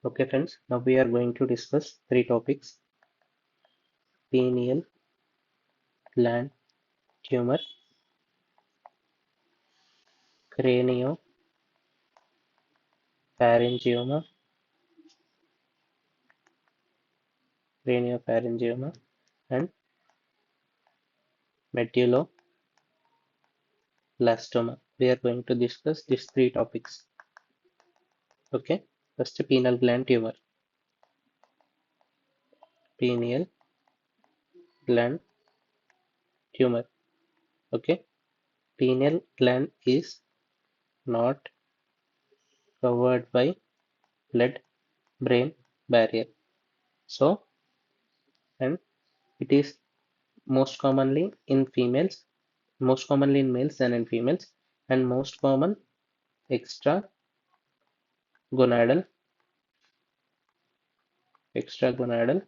Okay, friends, now we are going to discuss three topics: pineal gland tumor, craniopharyngioma, craniopharyngioma, and medulloblastoma. We are going to discuss these three topics. Okay, first pineal gland tumor. Pineal gland tumor. Okay, pineal gland is not covered by blood-brain barrier. So, and it is most commonly in females, most commonly in males than in females, and most common extragonadal extragonadal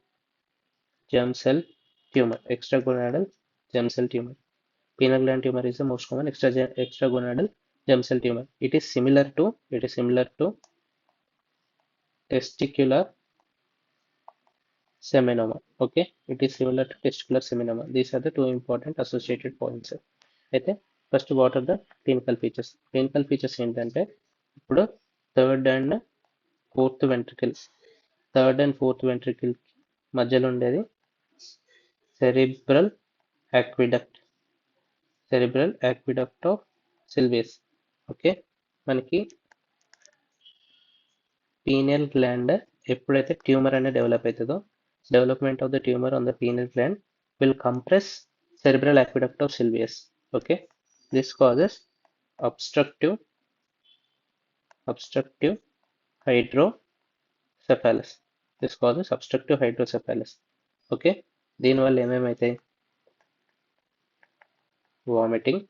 germ cell tumor. Extragonadal germ cell tumor. Pineal gland tumor is the most common extragonadal germ cell tumor. It is similar to testicular seminoma. Okay, it is similar to testicular seminoma. These are the two important associated points. అయితే first what are the clinical features. Clinical features ఏంటంటే ఇప్పుడు third and fourth ventricle మధ్యలో ఉండేది cerebral aqueduct of Sylvius. Okay, మనకి pineal gland ఎప్పుడైతే tumour అనేది develop అవుతుందో, development of the tumour on the pineal gland will compress cerebral aqueduct of Sylvius. Okay, this causes obstructive hydrocephalus. Okay, దీనివల్ల ఏమేమైతాయి? Vomiting,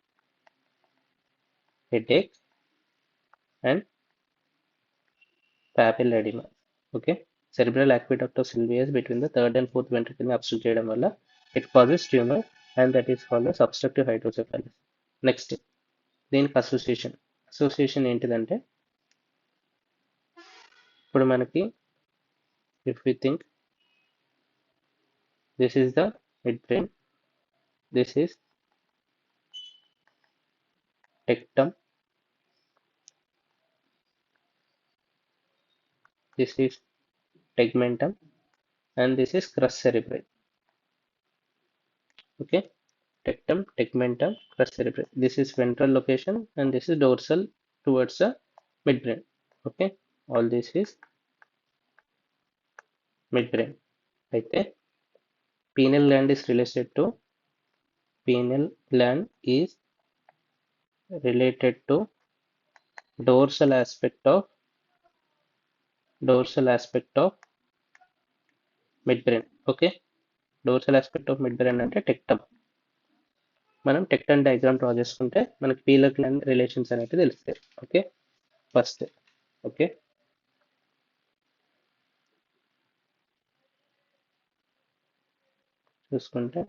headache and papillary edema. Okay, cerebral aqueduct of Sylvius between the third and fourth ventricle ని obstruct చేయడం వల్ల it causes tumor and that is called as obstructive hydrocephalus. Next, దీనికి association ఏంటిదంటే, ఇప్పుడు మనకి if we think this is the midbrain, this is tectum, this is tegmentum and this is crus cerebri. Okay, tectum, tegmentum, crus cerebri. This is ventral location and this is dorsal towards the midbrain. Okay, all this is midbrain. అయితే pineal gland is related to dorsal aspect of midbrain. Okay, dorsal aspect of midbrain అంటే tectum. మనం టెక్టమ్ diagram draw చేసుకుంటే మనకి penal gland relations అనేవి తెలుస్తాయి. Okay, first okay, చూసుకుంటే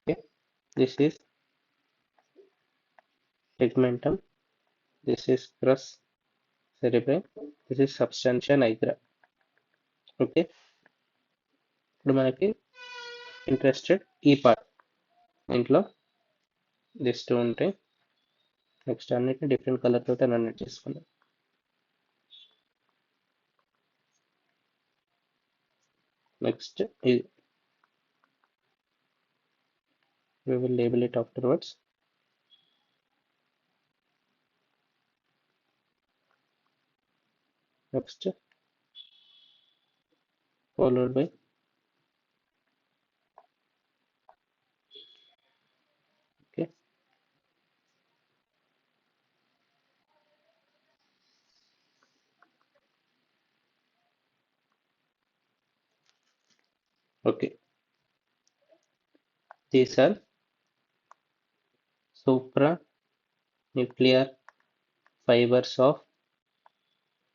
okay, this is tegmentum, this is crus cerebri, this is substantia nigra. Okay, ఇప్పుడు మనకి interested ఈ పార్ట్, ఇంట్లో దిస్ టూ ఉంటాయి. నెక్స్ట్ అన్నిటిని డిఫరెంట్ కలర్ తోటి అన్నట్టు చేసుకుందాం. నెక్స్ట్ ఇది we will label it afterwards. Next, followed by okay, okay, these are supranuclear fibers of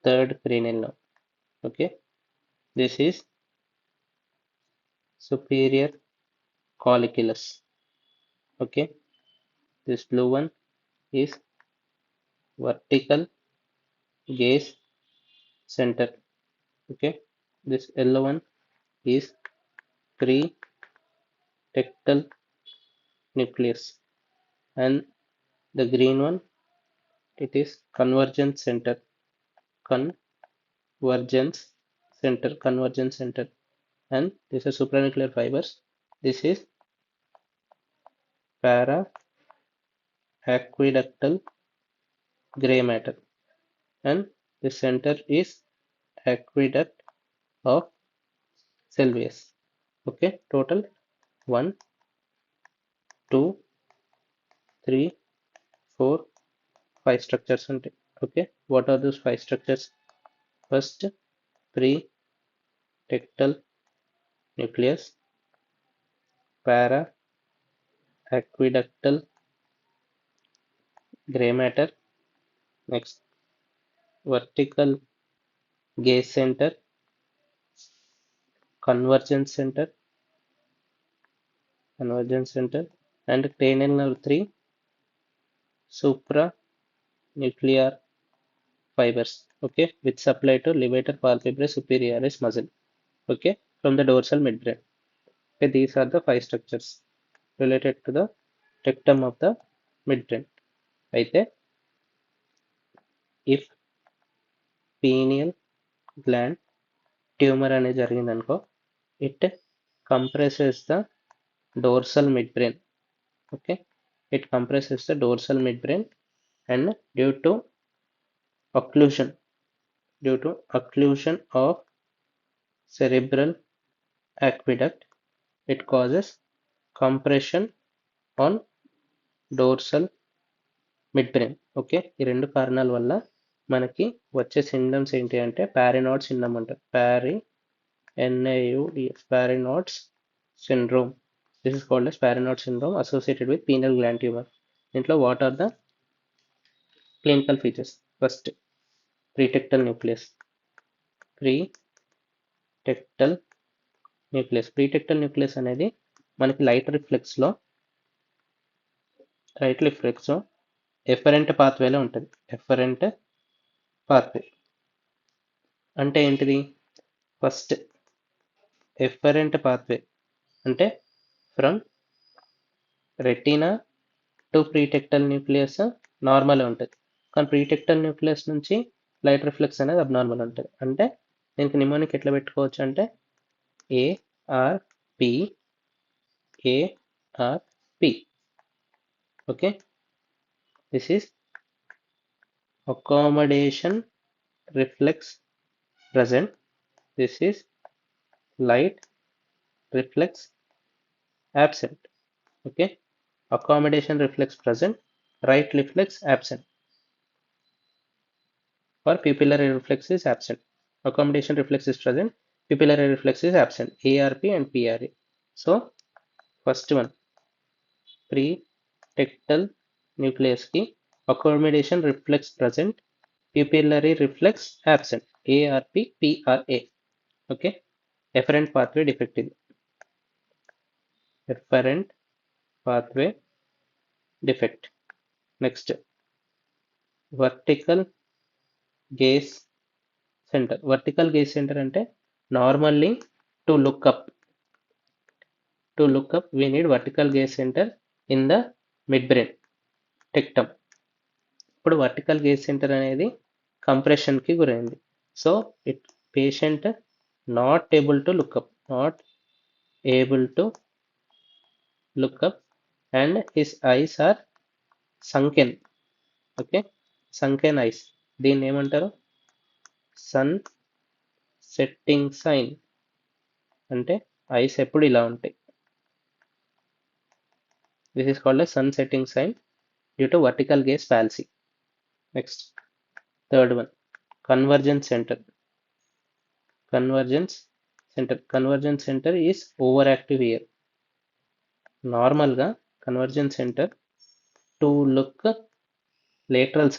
third cranial nerve. Okay, this is superior colliculus. Okay, this blue one is vertical gaze center. Okay, this yellow one is pretectal nucleus, and the green one, it is convergence center. Convergence center, and this is supranuclear fibers. This is para-aqueductal gray matter, and the center is aqueduct of Sylvius. Okay, total 1, 2, 3, 4, 5 structures ఉంటాయి. Okay, what are those 5 structures? First, pretectal nucleus, para-aqueductal gray matter, next vertical gaze center, convergence center, and cranial nerve 3 supranuclear fibers, okay, which supply to levator palpebrae superioris muscle, okay, from the dorsal midbrain. Okay, these are the 5 structures related to the rectum of the midbrain. అయితే if pineal gland tumor అనేది జరిగిందనుకో, it compresses the dorsal midbrain. Okay, it compresses the dorsal midbrain, and occlusion due to occlusion of cerebral aqueduct, it causes compression on dorsal midbrain. Okay, ఈ రెండు కారణాల వల్ల మనకి వచ్చే సిండమ్స్ ఏంటి అంటే పారినాడ్ సిండమ్ అంటారు. Parinaud's syndrome. This is called as Parinaud syndrome associated with pineal gland tumour. దీంట్లో what are the clinical features? First, pretectal nucleus. Pretectal nucleus అనేది మనకి రైట్ రిఫ్లెక్స్ లో ఎఫరెంట్ పాత్వేలో ఉంటుంది. ఎఫరెంట్ పాత్వే అంటే ఏంటిది? ఫస్ట్ ఎఫరెంట్ పాత్వే అంటే from retina to pretectal nucleus normal ఉంటుంది, కానీ ప్రీటెక్టల్ న్యూక్లియస్ నుంచి లైట్ రిఫ్లెక్స్ అనేది అబ్నార్మల్ ఉంటుంది. అంటే దీనికి నిమోనిక్ ఎట్లా పెట్టుకోవచ్చు అంటే ARP. Okay, this is accommodation reflex present. This is light reflex absent. Okay, accommodation reflex present, right reflex absent, or pupillary reflex is absent. Accommodation reflex is present, pupillary reflex is absent. ARP and PRA. So first one, pretectal nucleus ki accommodation reflex present, pupillary reflex absent. ARP, PRA. Okay, efferent pathway defect ఇది. efferent pathway defect. Next, vertical gaze center. Vertical gaze center అంటే normally to look up we need vertical gaze center in the midbrain rectum. ఇప్పుడు vertical gaze center అనేది compression కి గురైంది. So patient not able to look up and his eyes are sunken. Okay, sunken eyes, దీన్ని ఏమంటారు? Sun setting sign. అంటే eyes ఎప్పుడు ఇలా ఉంటాయి. This is called sun setting sign due to vertical gaze palsy. Next, third one, convergence center. Convergence center is overactive here. Normal గా convergence center to look lateral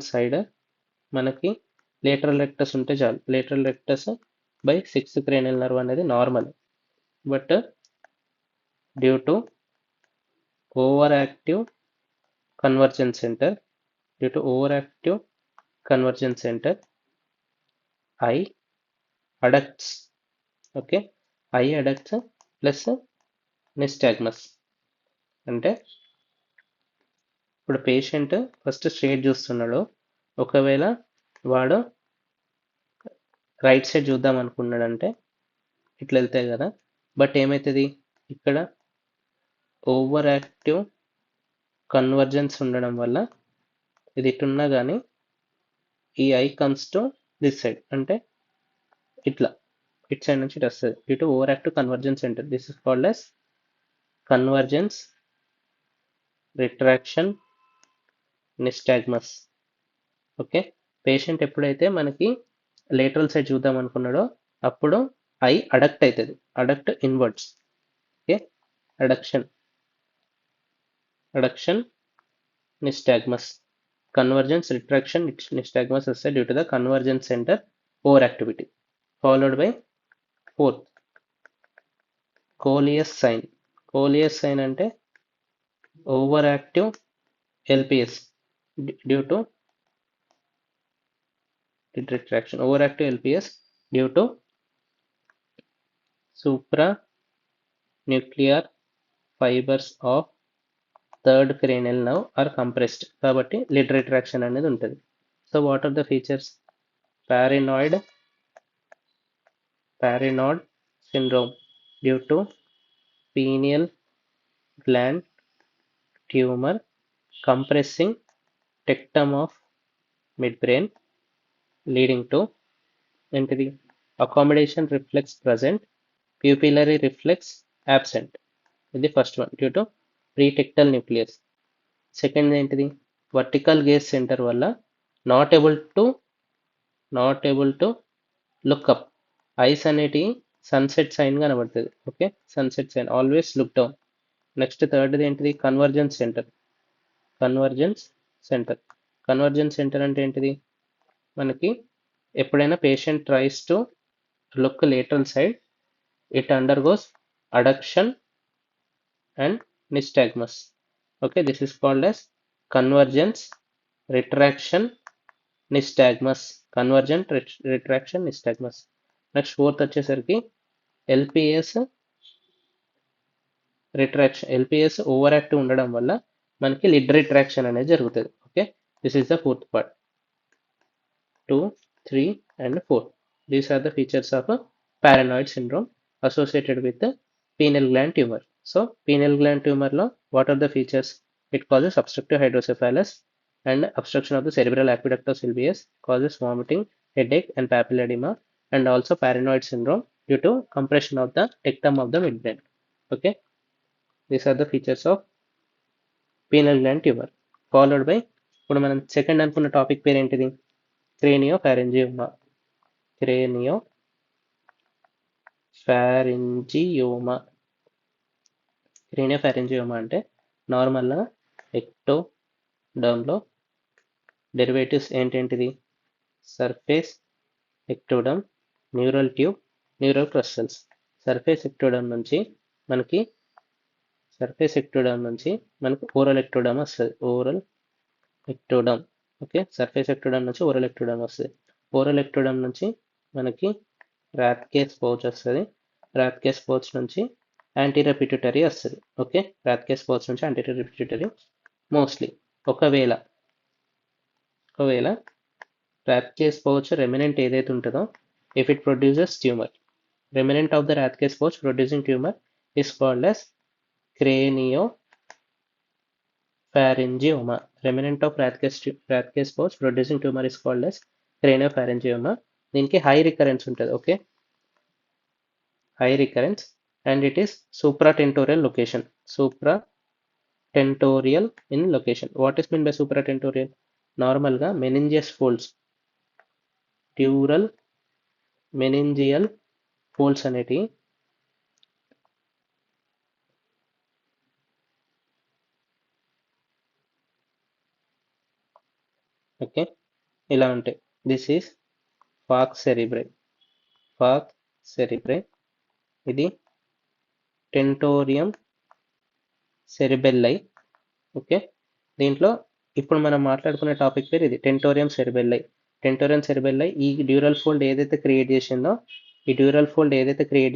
side మనకి lateral rectus ఉంటే చాలు. lateral rectus by 6th cranial nerve అనేది normal. But due to overactive convergence center, due to overactive convergence centre, eye adducts. Okay, eye adducts plus nystagmus. అంటే ఇప్పుడు patient first straight చూస్తున్నాడు, ఒకవేళ వాడు right side చూద్దాం అనుకున్నాడంటే ఇట్లా వెళ్తాయి కదా, బట్ ఏమవుతుంది ఇక్కడ ఓవర్ యాక్టివ్ కన్వర్జెన్స్ ఉండడం వల్ల ఇది ఇటున్నా కానీ ఈ eye comes to this side, అంటే ఇట్లా ఇట్ సైడ్ నుంచి ఇటు వస్తుంది due to overactive convergence centre. This is called as convergence retraction nystagmus. Okay, patient ఎప్పుడైతే మనకి లేటరల్ సైడ్ చూద్దాం అనుకున్నాడో అప్పుడు ఐ అడక్ట్ అవుతుంది, adduct inwards. Okay, adduction nystagmus, convergence retraction nystagmus వస్తాయి due to the convergence centre overactivity. Followed by fourth Collier's sign. Collier's sign అంటే overactive LPS due to retraction, overactive LPS due to supranuclear fibers of third cranial nerve are compressed, కాబట్టి lid retraction అనేది ఉంటుంది. So what are the features? paranoid syndrome due to pineal gland tumor compressing tectum of midbrain leading to ఏంటిది accommodation reflex present, pupillary reflex absent. ఇది first one, due to pretectal nucleus. Second ఏంటిది vertical gaze centre వల్ల not able to look up, eyes అనేటి sunset sign కనబడుతుంది. Okay, sunset sign, always look down. Next థర్డ్ది ఏంటిది convergence centre అంటే ఏంటిది మనకి ఎప్పుడైనా patient tries to look lateral side, it undergoes adduction and nystagmus. Okay, this is called as convergence retraction nystagmus. Retraction nystagmus. Next fourth వచ్చేసరికి LPS retraction. LPS over active ఉండడం వల్ల మనకి లిడ్ రిట్రాక్షన్ అనేది జరుగుతుంది. Okay, this is the fourth part. 2, 3 and 4. These are the features of a paranoid syndrome associated with the pineal gland tumor. So pineal gland tumor lo what are the features? It causes obstructive hydrocephalus and obstruction of the cerebral aqueduct of Sylvius, causes vomiting, headache and papilledema, and also paranoid syndrome due to compression of the tectum of the midbrain. Okay, these are the features of pineal gland tumor. Followed by ఇప్పుడు మనం second అనుకున్న topic పేరు ఏంటిది? క్రేనియోఫారింజియోమా. Craniopharyngioma అంటే నార్మల్గా ఎక్టోడర్మ్లో derivatives ఏంటేంటిది? Surface ectoderm, neural tube, neural crests. Surface ectoderm నుంచి మనకి ఓరల్ ఎక్టోడర్మ్ వస్తుంది. ఓకే, సర్ఫేస్ ఎక్టోడర్మ్ నుంచి ఓరల్ ఎక్టోడర్మ్ వస్తుంది. ఓరల్ ఎక్టోడర్మ్ నుంచి మనకి రాత్కేస్ పౌచ్ వస్తుంది. రాత్కేస్ పౌచ్ నుంచి యాంటీరియర్ పిట్యూటరీ వస్తుంది. ఓకే, రాత్కేస్ పౌచ్ నుంచి యాంటీరియర్ పిట్యూటరీ మోస్ట్లీ. ఒకవేళ రాత్కేస్ పౌచ్ రెమినెంట్ ఏదైతే ఉంటుందో, if it produces tumour, remnant of the Rathke's pouch producing tumour is called as craniopharyngioma. Remnant of Rathke's pouch producing tumor is called as craniopharyngioma. దీనికి high recurrence ఉంటుంది. Okay, high recurrence and it is supratentorial in location. What is meant by supratentorial? నార్మల్గా meninges folds, dural meningeal folds అనేటివి okay ఇలా ఉంటాయి. This is falx cerebri. ఇది tentorium సెరిబెల్లై. Okay, దీంట్లో ఇప్పుడు మనం మాట్లాడుకునే టాపిక్ పేరు ఇది, టెంటోరియం సెరిబెల్లై. టెంటోరియం సెరిబెల్లై ఈ డ్యూరల్ ఫోల్డ్ ఏదైతే క్రియేట్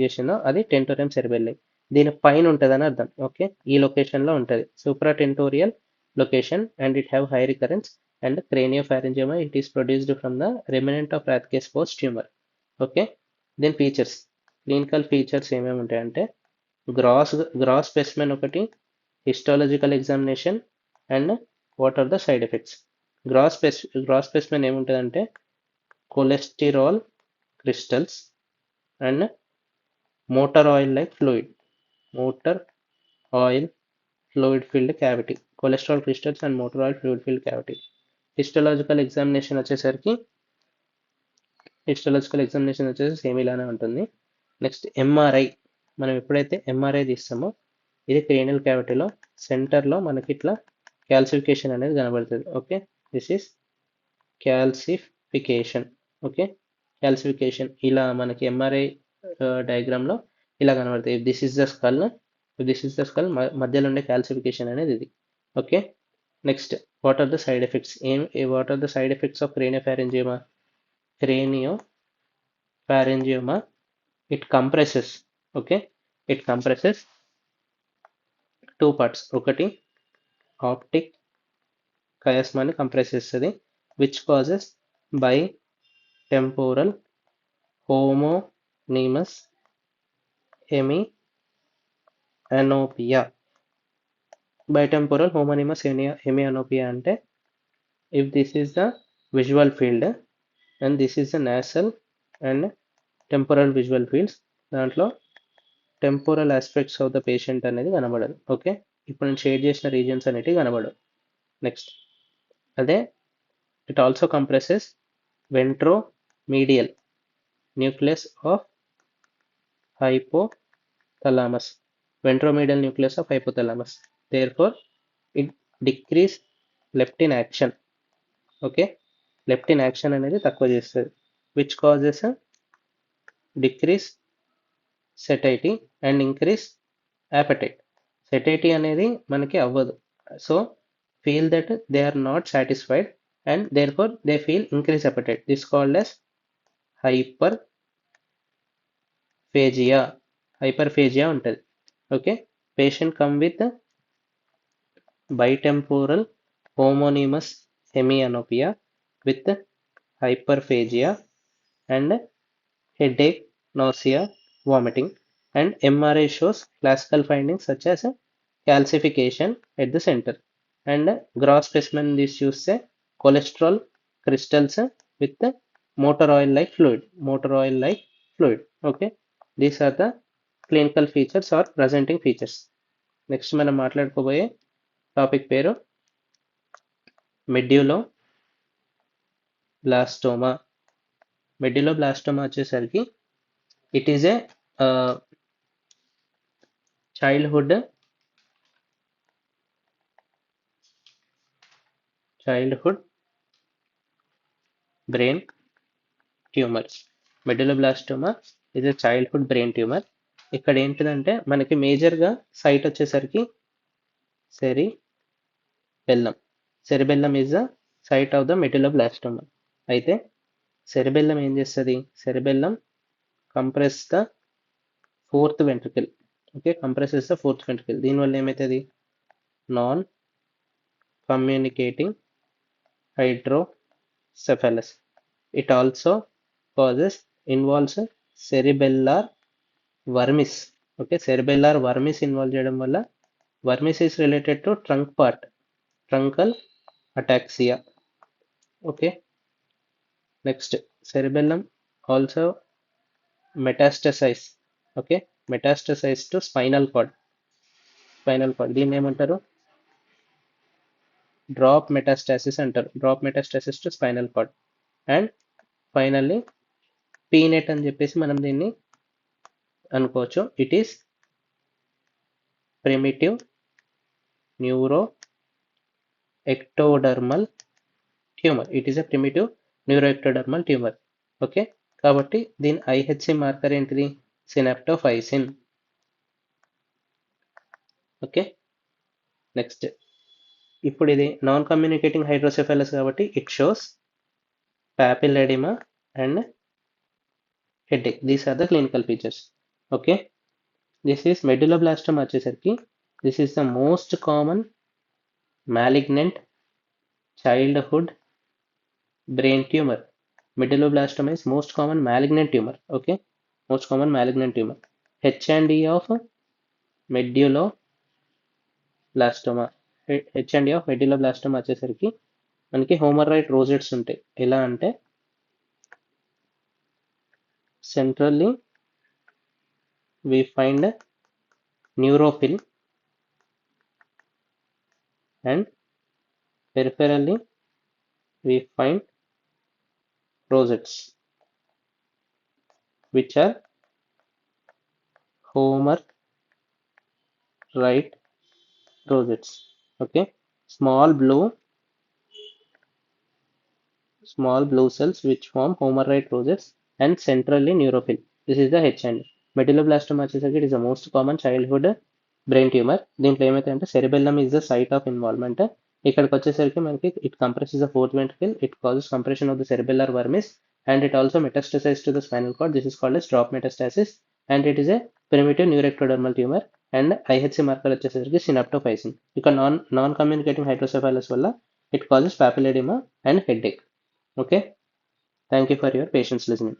చేసిందో, అది టెంటోరియం సెరిబెల్లై. దీని పైన ఉంటుందని అర్థం. ఓకే, ఈ లొకేషన్ లో ఉంటుంది, supratentorial location, and it have high recurrence and craniopharyngioma. It is produced from the remnant of Rathke's pouch tumour. Okay, దీని ఫీచర్స్, క్లినికల్ ఫీచర్స్ ఏమేమి ఉంటాయంటే, గ్రాస్ స్పెసిమెన్ ఒకటి, histological examination, and what are the side effects. Gross specimen ఏముంటుందంటే cholesterol crystals and motor oil like fluid, motor oil fluid filled cavity, cholesterol crystals and motor oil fluid filled cavity. Histological examination వచ్చేసరికి same ఇలానే ఉంటుంది. Next MRI, మనం ఎప్పుడైతే MRI తీస్తామో ఇది cranial క్యావిటీలో సెంటర్లో మనకి ఇట్లా క్యాల్సిఫికేషన్ అనేది కనబడుతుంది. Okay, this is calcification. Okay, calcification ఇలా మనకి ఎంఆర్ఐ డయాగ్రామ్లో ఇలా కనబడుతుంది. దిస్ ఈస్ ద స్కల్, మధ్యలో ఉండే క్యాల్సిఫికేషన్ అనేది ఇది. Okay, next what are the side effects, what are the side effects of craniopharyngioma? It compresses. Okay, it compresses two parts. ఒకటి optic కయాస్మాని కంప్రెస్ చేస్తుంది, which causes bitemporal homonymous hemianopia. Bitemporal homonymous hemianopia అంటే, if this is the visual field and this is the nasal and temporal visual fields, దాంట్లో temporal aspects of the patient అనేది కనబడదు. Okay, ఇప్పుడు నేను share చేసిన regions అనేటివి కనబడవు. Next అదే, it also compresses ventromedial nucleus of hypothalamus, ventromedial nucleus of hypothalamus. Therefore, it decrease leptin action. Okay, leptin action అనేది తక్కువ చేస్తుంది, which causes a decrease satiety and increase appetite. Satiety అనేది మనకి అవ్వదు, so feel that they are not satisfied and therefore they feel increased appetite. This is called as hyperphagia ఉంటుంది. Okay, patient come with bitemporal homonymous hemianopia with hyperphagia and headache, nausea, vomiting, and MRI shows classical findings such as calcification at the center, and gross specimen this చూస్తే cholesterol crystals with motor oil like fluid. Okay, these are the clinical features or presenting features. Next మనం మాట్లాడుకోబోయే topic పేరు medulloblastoma. Medulloblastoma వచ్చేసరికి it is a childhood brain tumour. Medulloblastoma is a childhood brain tumour. ఇక్కడ ఏంటిదంటే మనకి మేజర్గా site వచ్చేసరికి cerebellum is the site of the medulloblastoma. అయితే సెరిబెల్లం ఏం చేస్తుంది, cerebellum compress the fourth ventricle. Okay, compresses the fourth ventricle. దీనివల్ల ఏమవుతుంది, non communicating hydrocephalus. It also involves cerebellar vermis. Okay, cerebellar vermis involve చేయడం వల్ల, vermis is related to trunk part, truncal ataxia. Okay, next cerebellum also metastasize. Okay, metastasize to spinal cord. దీన్ని ఏమంటారు, drop metastasis అంటారు. Drop metastasis to spinal cord. And finally PNET అని చెప్పేసి మనం దీన్ని అనుకోవచ్చు. It is primitive neuro ectodermal tumour. Okay, కాబట్టి దీని ఐహెచ్సి మార్కర్ ఏంటిది, సినాప్టోఫైసిన్. ఓకే, నెక్స్ట్ ఇప్పుడు ఇది నాన్ కమ్యూనికేటింగ్ హైడ్రోసెఫాలస్ కాబట్టి it shows papilledema and headache. These are the clinical features. Okay, this is medulloblastoma వచ్చేసరికి this is the most common malignant childhood brain tumor. Medulloblastoma is most common malignant tumor. Okay, most common malignant tumor. H&E of medulloblastoma. H&E of medulloblastoma వచ్చేసరికి మనకి హోమరైట్ రోజెట్స్ ఉంటాయి. ఎలా అంటే centrally we find neutrophil and peripherally we find rosettes which are Homer-right rosettes. Okay, small blue cells which form Homer-right rosettes and centrally neutrophil. This is the H&E. Medulloblastoma వచ్చేసరికి it is the most common childhood brain tumor. దీంట్లో ఏమైతే అంటే cerebellum is the site of involvement. ఇక్కడికి వచ్చేసరికి మనకి it compresses the fourth ventricle, it causes compression of the cerebellar vermis and it also metastasizes to the spinal cord. This is called as drop metastasis and it is a primitive neuroectodermal tumor and IHC marker వచ్చేసరికి synaptophysin. ఇక non communicating hydrocephalus వల్ల it causes papilledema and headache. Okay, thank you for your patience listening.